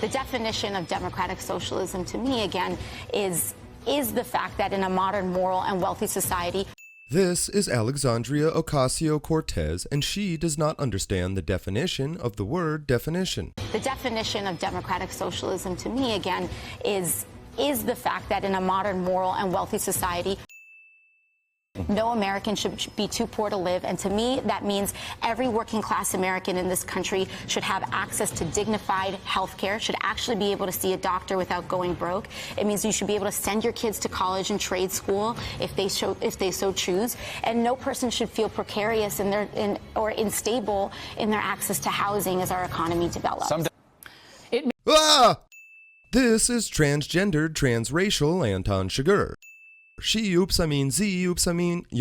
The definition of democratic socialism to me, again, is the fact that in a modern, moral, and wealthy society. This is Alexandria Ocasio-Cortez, and she does not understand the definition of the word definition. The definition of democratic socialism to me, again, is the fact that in a modern, moral, and wealthy society, no American should be too poor to live, and to me, that means every working-class American in this country should have access to dignified health care, should actually be able to see a doctor without going broke. It means you should be able to send your kids to college and trade school if they so choose, and no person should feel precarious or unstable in their access to housing as our economy develops. This is transgendered, transracial Anton Chigurh. She, you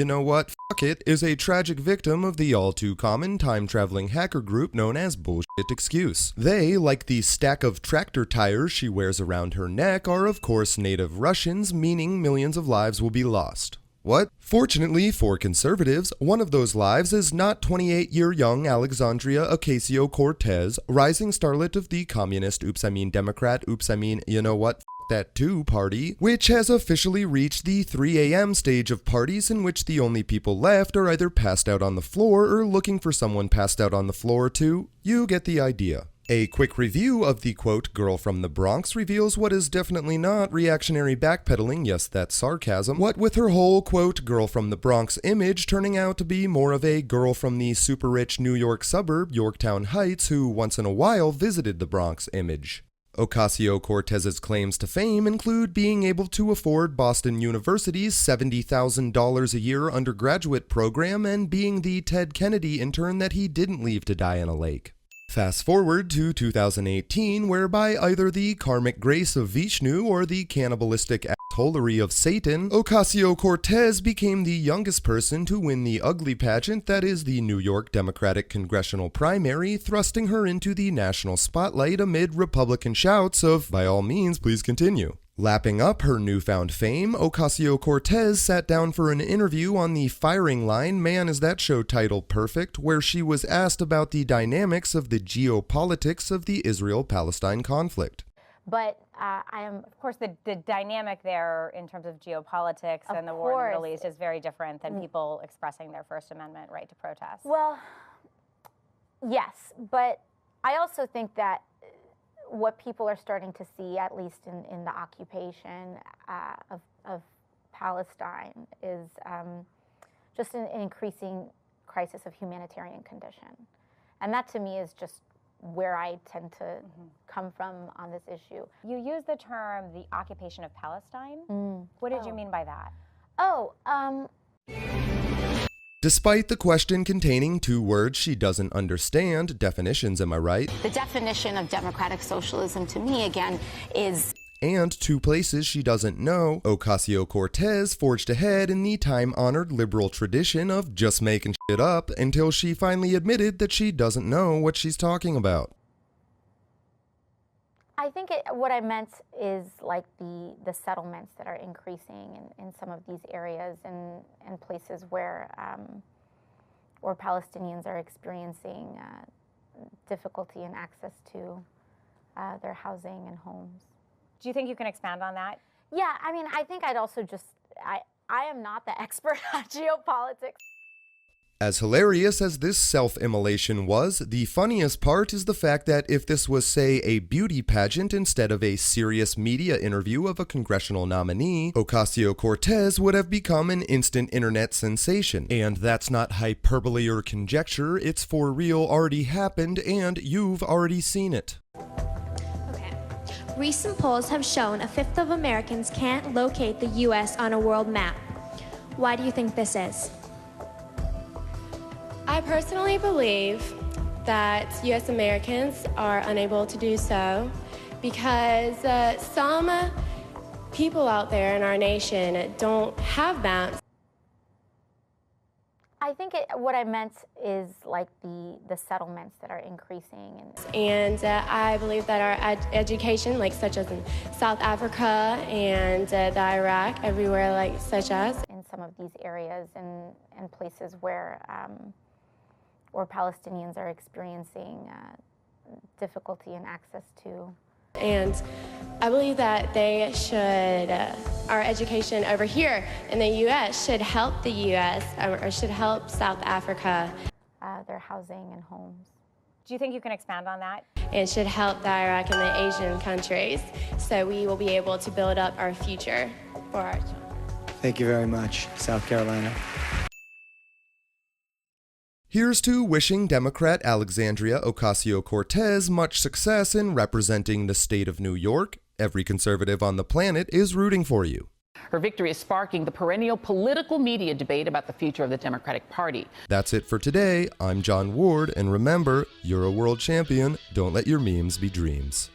know what, fuck it, is a tragic victim of the all-too-common time-traveling hacker group known as Bullshit Excuse. They, like the stack of tractor tires she wears around her neck, are of course native Russians, meaning millions of lives will be lost. What? Fortunately for conservatives, one of those lives is not 28-year-young Alexandria Ocasio-Cortez, rising starlet of the communist Democrat you know what, that too party, which has officially reached the 3 a.m. stage of parties in which the only people left are either passed out on the floor or looking for someone passed out on the floor to. You get the idea. A quick review of the quote girl from the Bronx reveals what is definitely not reactionary backpedaling, yes that's sarcasm, what with her whole quote girl from the Bronx image turning out to be more of a girl from the super rich New York suburb Yorktown Heights who once in a while visited the Bronx image. Ocasio-Cortez's claims to fame include being able to afford Boston University's $70,000 a year undergraduate program and being the Ted Kennedy intern that he didn't leave to die in a lake. Fast forward to 2018, whereby either the karmic grace of Vishnu or the cannibalistic assholery of Satan, Ocasio-Cortez became the youngest person to win the ugly pageant that is the New York Democratic congressional primary, thrusting her into the national spotlight amid Republican shouts of, by all means, please continue. Lapping up her newfound fame, Ocasio-Cortez sat down for an interview on the Firing Line, man is that show title perfect, where she was asked about the dynamics of the geopolitics of the Israel-Palestine conflict. But I am, of course, the dynamic there in terms of geopolitics and the war in the Middle East is very different than people expressing their First Amendment right to protest. Well, yes, but I also think that what people are starting to see, at least in the occupation of Palestine, is just an increasing crisis of humanitarian condition. And that, to me, is just where I tend to come from on this issue. You use the term the occupation of Palestine. What did you mean by that? Despite the question containing 2 words she doesn't understand, definitions, am I right? The definition of democratic socialism to me, again, is... And 2 places she doesn't know, Ocasio-Cortez forged ahead in the time-honored liberal tradition of just making shit up until she finally admitted that she doesn't know what she's talking about. I think what I meant is like the settlements that are increasing in some of these areas and places where Palestinians are experiencing difficulty in access to their housing and homes. Do you think you can expand on that? Yeah, I mean, I think I'd also just, I am not the expert on geopolitics. As hilarious as this self-immolation was, the funniest part is the fact that if this was, say, a beauty pageant instead of a serious media interview of a congressional nominee, Ocasio-Cortez would have become an instant internet sensation. And that's not hyperbole or conjecture, it's for real, already happened, and you've already seen it. Recent polls have shown a fifth of Americans can't locate the U.S. on a world map. Why do you think this is? I personally believe that U.S. Americans are unable to do so because some people out there in our nation don't have maps. I think what I meant is like the settlements that are increasing. And I believe that our education, like such as in South Africa and the Iraq, everywhere like such as. In some of these areas and places where Palestinians are experiencing difficulty in access to And I believe that they should, our education over here in the U.S. should help the U.S. or should help South Africa. Their housing and homes. Do you think you can expand on that? And should help the Iraq and the Asian countries, so we will be able to build up our future for our children. Thank you very much, South Carolina. Here's to wishing Democrat Alexandria Ocasio-Cortez much success in representing the state of New York. Every conservative on the planet is rooting for you. Her victory is sparking the perennial political media debate about the future of the Democratic Party. That's it for today. I'm John Ward, and remember, you're a world champion. Don't let your memes be dreams.